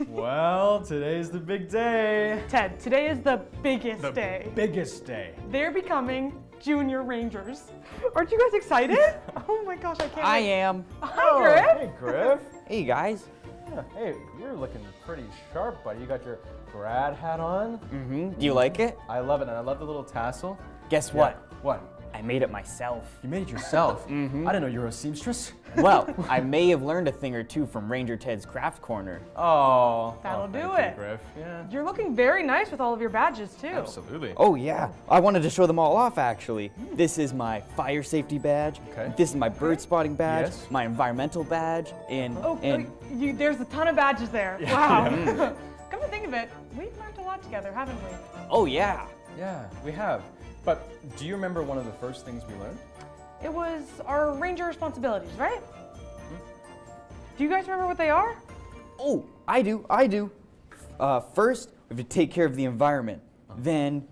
Well, today's the big day. Ted, today is the biggest day. Biggest day. They're becoming Junior Rangers. Aren't you guys excited? Oh my gosh, I can't I wait. am. Hi, Griff. Hey, Griff. Hey guys. Yeah, hey, you're looking pretty sharp, buddy. You got your grad hat on. Do you like it? I love it, and I love the little tassel. Guess Yeah. what? What? I made it myself. You made it yourself? I didn't know you were a seamstress. Well, I may have learned a thing or two from Ranger Ted's craft corner. Oh. That'll do thank you, it. Griff. Yeah. You're looking very nice with all of your badges too. Absolutely. Oh yeah, I wanted to show them all off actually. This is my fire safety badge. Okay. This is my bird spotting badge. Yes. My environmental badge. And There's a ton of badges there. Yeah. Wow. Come to think of it, we've learned a lot together, haven't we? oh yeah. Yeah, we have. But do you remember one of the first things we learned? It was our ranger responsibilities, right? Do you guys remember what they are? Oh, I do. First, we have to take care of the environment. Then,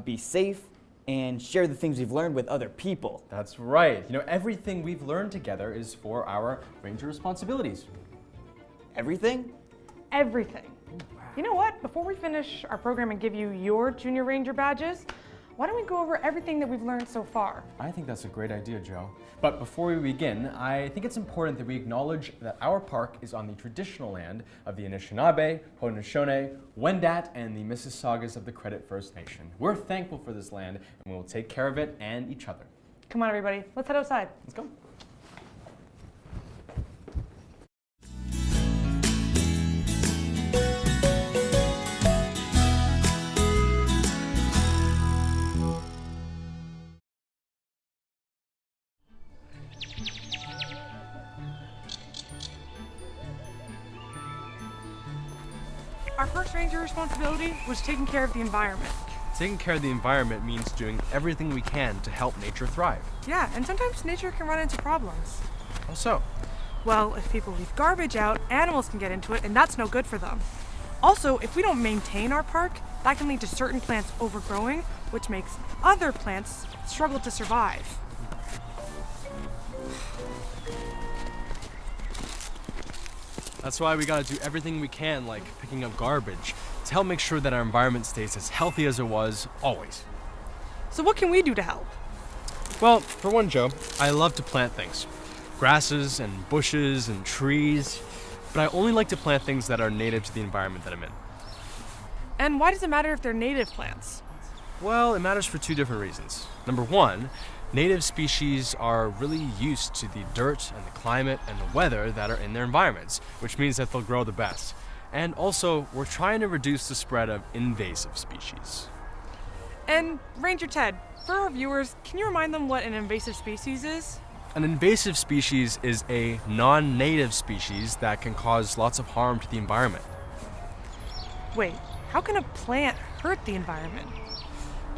be safe and share the things we've learned with other people. That's right. You know, everything we've learned together is for our ranger responsibilities. Everything? Everything. You know what? Before we finish our program and give you your Junior Ranger badges, why don't we go over everything that we've learned so far? I think that's a great idea, Joe. But before we begin, I think it's important that we acknowledge that our park is on the traditional land of the Anishinaabe, Haudenosaunee, Wendat, and the Mississaugas of the Credit First Nation. We're thankful for this land, and we will take care of it and each other. Come on, everybody. Let's head outside. Let's go. Our first ranger responsibility was taking care of the environment. Taking care of the environment means doing everything we can to help nature thrive. Yeah, and sometimes nature can run into problems. How so? Well, if people leave garbage out, animals can get into it, and that's no good for them. Also, if we don't maintain our park, that can lead to certain plants overgrowing, which makes other plants struggle to survive. That's why we gotta do everything we can, like picking up garbage, to help make sure that our environment stays as healthy as it was, always. So what can we do to help? Well, for one, Joe, I love to plant things. Grasses and bushes and trees, but I only like to plant things that are native to the environment that I'm in. And why does it matter if they're native plants? Well, it matters for two different reasons. Number one, native species are really used to the dirt and the climate and the weather that are in their environments, which means that they'll grow the best. And also, we're trying to reduce the spread of invasive species. And Ranger Ted, for our viewers, can you remind them what an invasive species is? An invasive species is a non-native species that can cause lots of harm to the environment. Wait, how can a plant hurt the environment?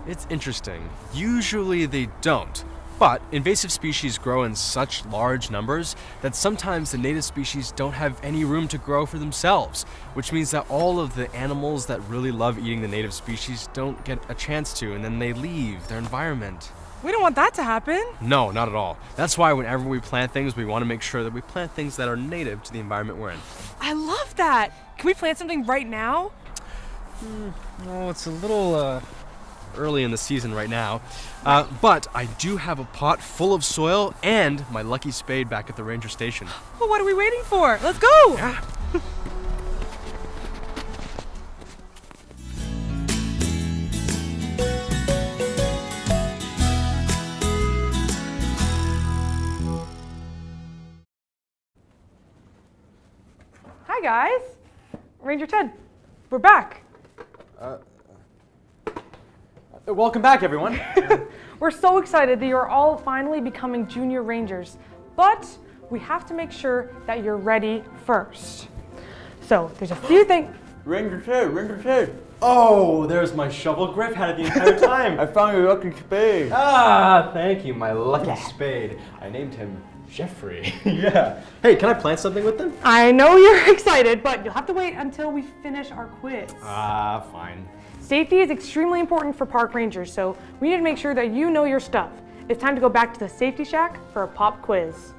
It's interesting. Usually they don't. But invasive species grow in such large numbers that sometimes the native species don't have any room to grow for themselves, which means that all of the animals that really love eating the native species don't get a chance to, and then they leave their environment. We don't want that to happen. No, not at all. That's why whenever we plant things, we want to make sure that we plant things that are native to the environment we're in. I love that. Can we plant something right now? Well, it's a little early in the season right now, but I do have a pot full of soil and my lucky spade back at the ranger station. Well, what are we waiting for? Let's go. Yeah. Hi guys. Ranger Ted, we're back. Welcome back, everyone. We're so excited that you're all finally becoming Junior Rangers, but we have to make sure that you're ready first. So there's a few things. Ranger Ted. Oh, there's my shovel. Griff had it the entire time. I found your lucky spade. Ah, thank you, my lucky spade. I named him Jeffrey. Yeah. Hey, can I plant something with them? I know you're excited, but you'll have to wait until we finish our quiz. Ah, fine. Safety is extremely important for park rangers, so we need to make sure that you know your stuff. It's time to go back to the safety shack for a pop quiz.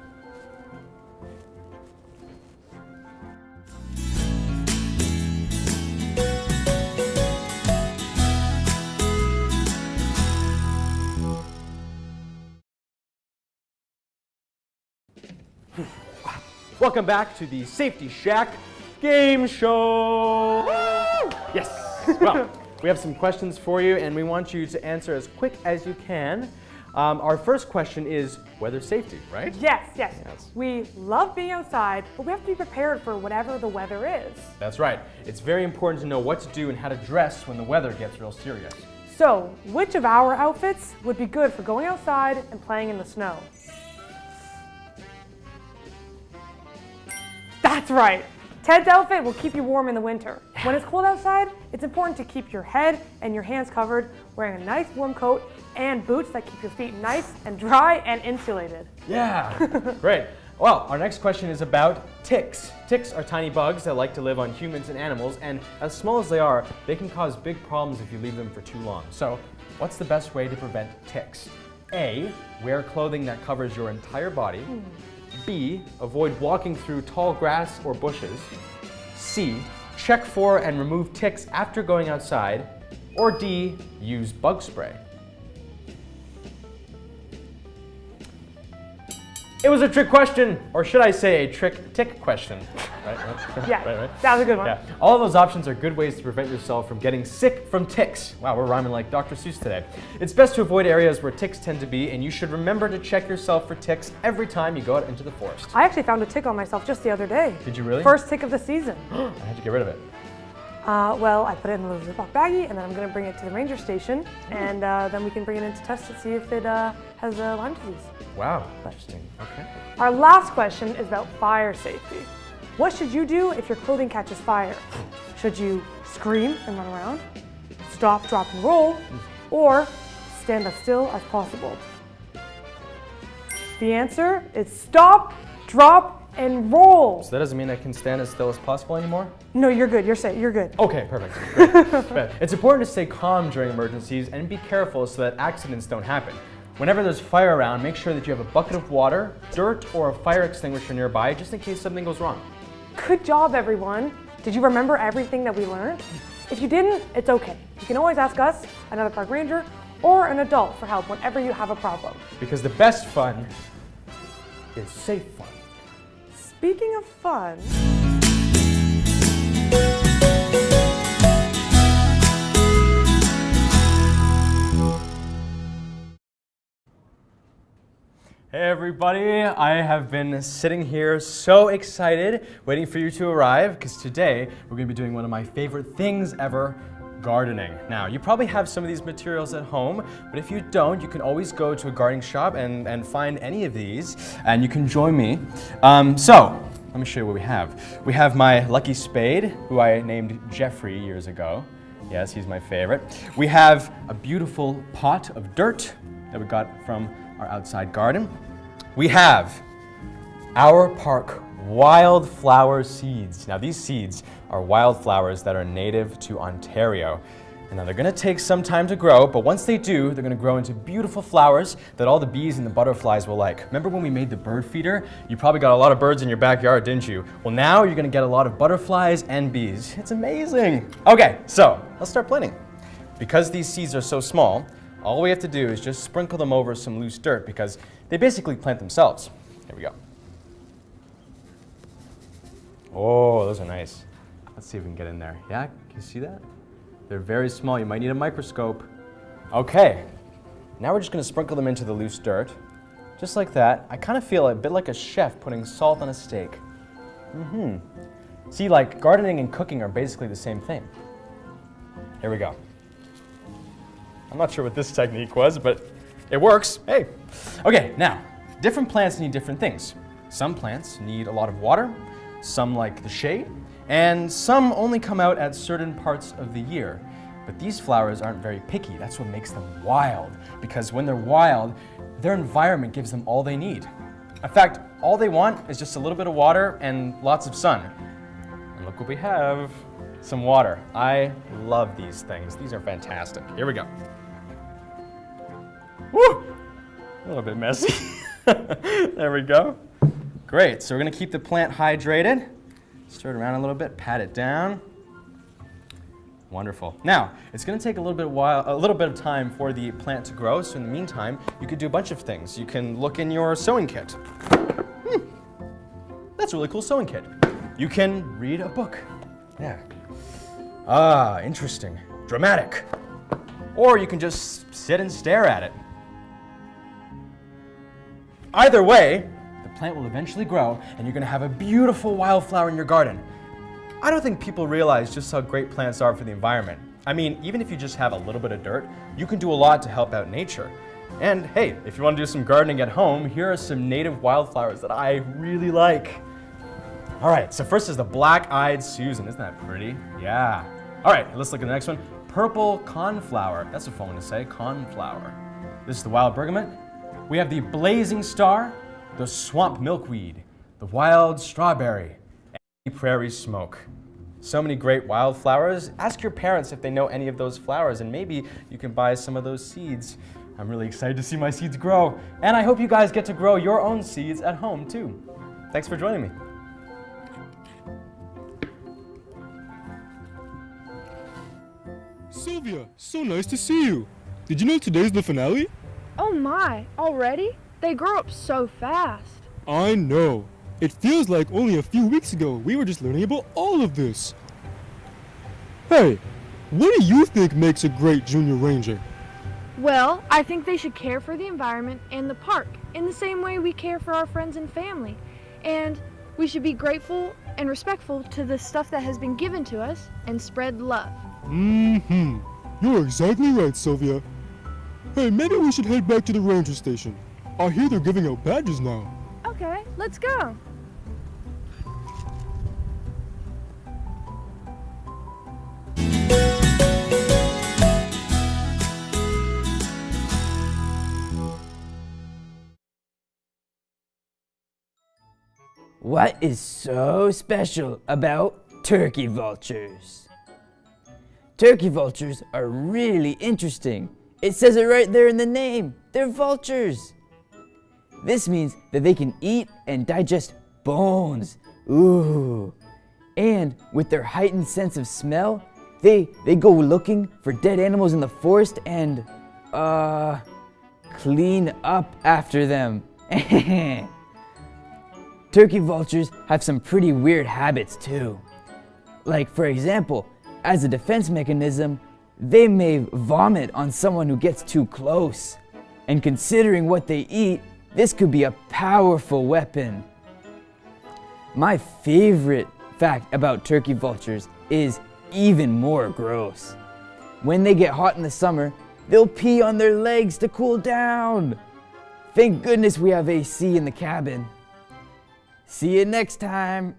Welcome back to the Safety Shack game show. Yes. Well, we have some questions for you, and we want you to answer as quick as you can. Our first question is weather safety, right? Yes, yes. Yes. We love being outside, but we have to be prepared for whatever the weather is. That's right. It's very important to know what to do and how to dress when the weather gets real serious. So, which of our outfits would be good for going outside and playing in the snow? That's right. Ted's outfit will keep you warm in the winter. When it's cold outside, it's important to keep your head and your hands covered, wearing a nice warm coat and boots that keep your feet nice and dry and insulated. Yeah, great. Well, our next question is about ticks. Ticks are tiny bugs that like to live on humans and animals, and as small as they are, they can cause big problems if you leave them for too long. So, what's the best way to prevent ticks? A, wear clothing that covers your entire body. B, avoid walking through tall grass or bushes. C, check for and remove ticks after going outside. Or D, use bug spray. It was a trick question, or should I say a trick tick question? Right? Yeah, right. that was a good one. Yeah. All of those options are good ways to prevent yourself from getting sick from ticks. Wow, we're rhyming like Dr. Seuss today. It's best to avoid areas where ticks tend to be, and you should remember to check yourself for ticks every time you go out into the forest. I actually found a tick on myself just the other day. Did you really? First tick of the season. I had to get rid of it. Well, I put it in a little Ziploc baggie, and then I'm going to bring it to the ranger station, and then we can bring it in to test it, see if it has Lyme disease. Wow, interesting. Okay. Our last question is about fire safety. What should you do if your clothing catches fire? Should you scream and run around, stop, drop, and roll, or stand as still as possible? The answer is stop, drop, and roll. So that doesn't mean I can stand as still as possible anymore? No, you're good. You're safe. You're good. Okay, perfect. Great. It's important to stay calm during emergencies and be careful so that accidents don't happen. Whenever there's fire around, make sure that you have a bucket of water, dirt, or a fire extinguisher nearby just in case something goes wrong. Good job, everyone. Did you remember everything that we learned? If you didn't, it's okay. You can always ask us, another park ranger, or an adult for help whenever you have a problem. Because the best fun is safe fun. Speaking of fun, Hey everybody, I have been sitting here so excited waiting for you to arrive because today we're going to be doing one of my favorite things ever, gardening. Now, you probably have some of these materials at home, but if you don't, you can always go to a gardening shop and find any of these and you can join me. So, let me show you what we have. We have my lucky spade, who I named Jeffrey years ago. Yes, he's my favorite. We have a beautiful pot of dirt that we got from our outside garden. We have our park wildflower seeds. Now these seeds are wildflowers that are native to Ontario. And now they're gonna take some time to grow, but once they do, they're gonna grow into beautiful flowers that all the bees and the butterflies will like. Remember when we made the bird feeder? You probably got a lot of birds in your backyard, didn't you? Well, now you're gonna get a lot of butterflies and bees. It's amazing. Okay, so let's start planting. Because these seeds are so small, all we have to do is just sprinkle them over some loose dirt because they basically plant themselves. Here we go. Oh, those are nice. Let's see if we can get in there. Yeah, can you see that? They're very small. You might need a microscope. Okay, now we're just gonna sprinkle them into the loose dirt. Just like that. I kind of feel a bit like a chef putting salt on a steak. See, like gardening and cooking are basically the same thing. Here we go. I'm not sure what this technique was, but it works. Hey. Okay, now, different plants need different things. Some plants need a lot of water, some like the shade, and some only come out at certain parts of the year. But these flowers aren't very picky. That's what makes them wild, because when they're wild, their environment gives them all they need. In fact, all they want is just a little bit of water and lots of sun. And look what we have, some water. I love these things. These are fantastic. Here we go. Woo! A little bit messy. There we go. Great, so we're gonna keep the plant hydrated. Stir it around a little bit, pat it down. Wonderful. Now, it's gonna take a little bit of time for the plant to grow, so in the meantime, you could do a bunch of things. You can look in your sewing kit. that's a really cool sewing kit. You can read a book. Yeah. Ah, interesting. Dramatic. Or you can just sit and stare at it. Either way, the plant will eventually grow and you're gonna have a beautiful wildflower in your garden. I don't think people realize just how great plants are for the environment. I mean, even if you just have a little bit of dirt, you can do a lot to help out nature. And hey, if you want to do some gardening at home, here are some native wildflowers that I really like. All right, so first is the black-eyed Susan. Isn't that pretty? Yeah. All right, let's look at the next one. Purple coneflower. That's a fun one to say, coneflower. This is the wild bergamot. We have the blazing star, the swamp milkweed, the wild strawberry, and the prairie smoke. So many great wildflowers. Ask your parents if they know any of those flowers, and maybe you can buy some of those seeds. I'm really excited to see my seeds grow, and I hope you guys get to grow your own seeds at home too. Thanks for joining me. Sylvia, so nice to see you. Did you know today's the finale? Oh my, already? They grow up so fast. I know. It feels like only a few weeks ago we were just learning about all of this. Hey, what do you think makes a great junior ranger? Well, I think they should care for the environment and the park in the same way we care for our friends and family. And we should be grateful and respectful to the stuff that has been given to us and spread love. Mm-hmm. You're exactly right, Sylvia. Hey, maybe we should head back to the ranger station. I hear they're giving out badges now. Okay, let's go. What is so special about turkey vultures? Turkey vultures are really interesting. It says it right there in the name. They're vultures. This means that they can eat and digest bones. Ooh. And with their heightened sense of smell, they go looking for dead animals in the forest and, clean up after them. Turkey vultures have some pretty weird habits too. Like, for example, as a defense mechanism, they may vomit on someone who gets too close. And considering what they eat, this could be a powerful weapon. My favorite fact about turkey vultures is even more gross. When they get hot in the summer, they'll pee on their legs to cool down. Thank goodness we have AC in the cabin. See you next time.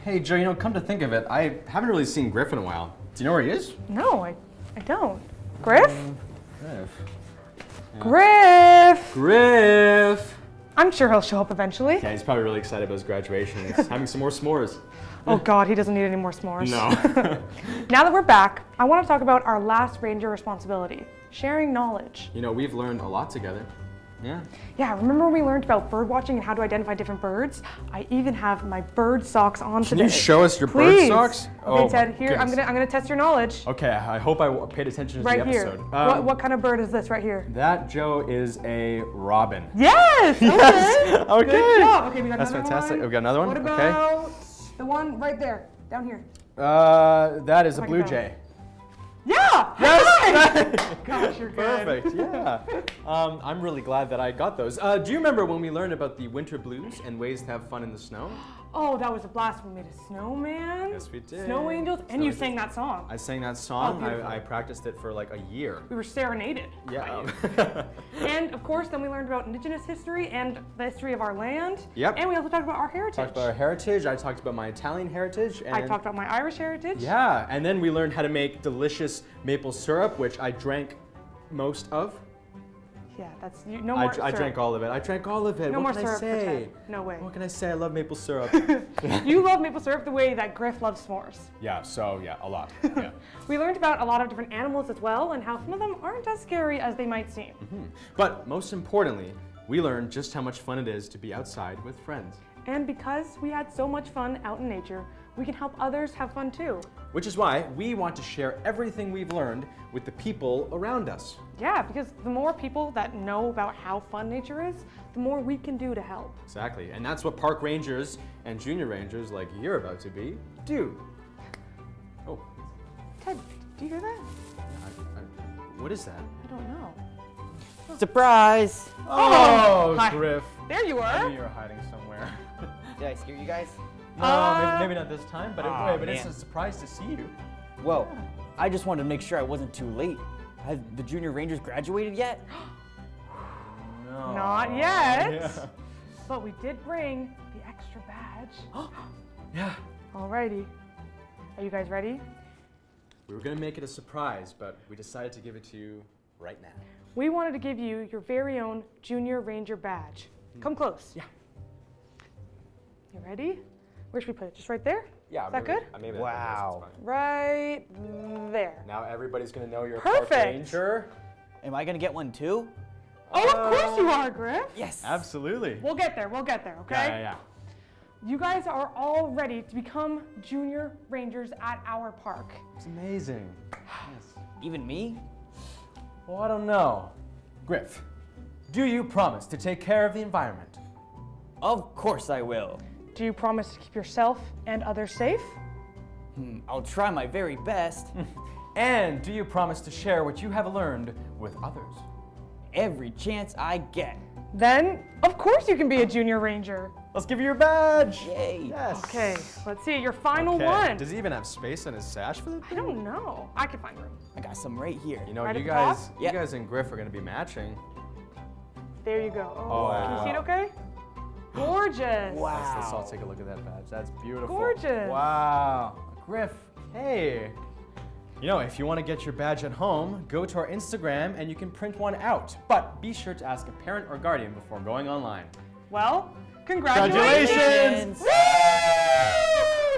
Hey Joe, come to think of it, I haven't really seen Griff in a while. Do you know where he is? No, I don't. Griff? Griff. Yeah. Griff! Griff! I'm sure he'll show up eventually. Yeah, he's probably really excited about his graduation. He's having some more s'mores. Oh God, he doesn't need any more s'mores. No. Now that we're back, I want to talk about our last ranger responsibility, sharing knowledge. We've learned a lot together. Yeah. Yeah, remember when we learned about bird watching and how to identify different birds? I even have my bird socks on today. Can you show us your Please. bird socks? Okay, Ted, here, I'm gonna test your knowledge. Okay, I hope I paid attention to Right the here. episode. What kind of bird is this right here? That, Joe, is a robin. Yes! Yes! Okay. Okay. Good job. Okay, we got That's another fantastic. one. We've got another one? What Okay. about the one right there, down here? That is a Like blue that. jay. Yeah! Yes! Gosh, you're good. Perfect, yeah. I'm really glad that I got those. Do you remember when we learned about the winter blues and ways to have fun in the snow? Oh, that was a blast. We made a snowman. Yes, we did. Snow angels, and Snow you angels. sang that song. I sang that song. beautiful. I practiced it for like a year. We were serenaded. Yeah. And of course, then we learned about indigenous history and the history of our land. Yep. And we also talked about our heritage. Talked about our heritage. I talked about my Italian heritage. And I talked about my Irish heritage. Yeah, and then we learned how to make delicious maple syrup, which I drank most of. Yeah, that's no more. I drank all of it. I drank all of it. No what more can syrup for I say? Ted. No way. What can I say? I love maple syrup. You love maple syrup the way that Griff loves s'mores. Yeah, so yeah, a lot. Yeah. We learned about a lot of different animals as well, and how some of them aren't as scary as they might seem. But most importantly, we learned just how much fun it is to be outside with friends. And because we had so much fun out in nature, we can help others have fun too. Which is why we want to share everything we've learned with the people around us. Yeah, because the more people that know about how fun nature is, the more we can do to help. Exactly, and that's what park rangers and junior rangers like you're about to be do. Oh, Ted, do you hear that? what is that? I don't know. Surprise! Oh, hi. Griff. There you I are. knew you were hiding somewhere. Did I scare you guys? No, maybe not this time, but, Aw, but it's man. a surprise to see you. Well, I just wanted to make sure I wasn't too late. Have the Junior Rangers graduated yet? No. Not yet. Yeah. But we did bring the extra badge. Yeah. Alrighty. Are you guys ready? We were gonna make it a surprise, but we decided to give it to you right now. We wanted to give you your very own Junior Ranger badge. Come close. Yeah. You ready? Where should we put it? Just right there? Yeah. Is that good? Maybe Wow. that's fine. Right there. Now everybody's gonna know you're a park Perfect. ranger. Am I gonna get one too? Oh, of course you are, Griff. Yes. Absolutely. We'll get there, okay? Yeah. You guys are all ready to become Junior Rangers at our park. It's amazing. Yes. Even me? Well, I don't know. Griff, do you promise to take care of the environment? Of course I will. Do you promise to keep yourself and others safe? I'll try my very best. And do you promise to share what you have learned with others? Every chance I get. Then, of course you can be a Junior Ranger. Let's give you your badge. Yay. Yes. Okay, let's see your final Okay. one. Does he even have space in his sash for the I don't know. I can find room. I got some right here. You know, Right you at the top? guys, Yep. you guys and Griff are gonna be matching. There you go. Oh, Can you see it wow. okay? Gorgeous. Let's all take a look at that badge. That's beautiful. Gorgeous. Wow. Griff, hey. You know, if you want to get your badge at home, go to our Instagram and you can print one out. But be sure to ask a parent or guardian before going online. Well, congratulations. Congratulations!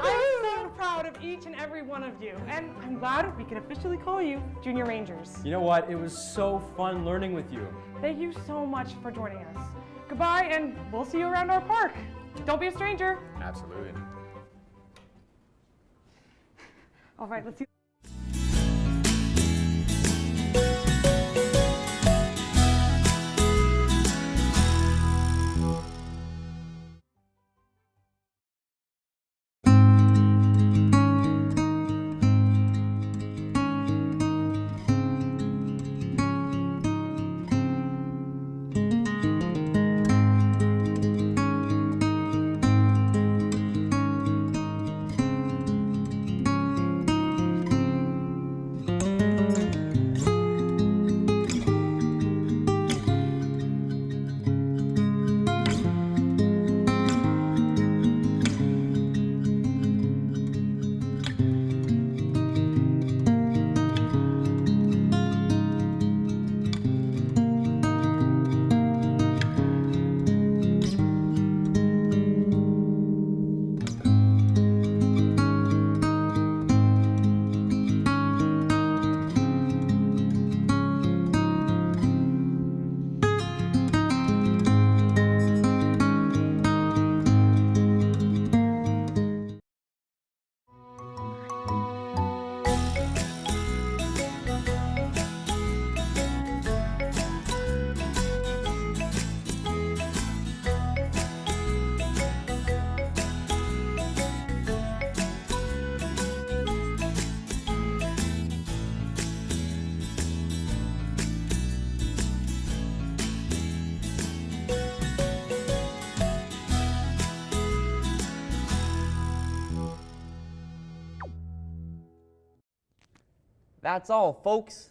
I'm so proud of each and every one of you, and I'm glad we can officially call you Junior Rangers. You know what? It was so fun learning with you. Thank you so much for joining us. Goodbye, and we'll see you around our park. Don't be a stranger. Absolutely. All right, let's see. That's all, folks.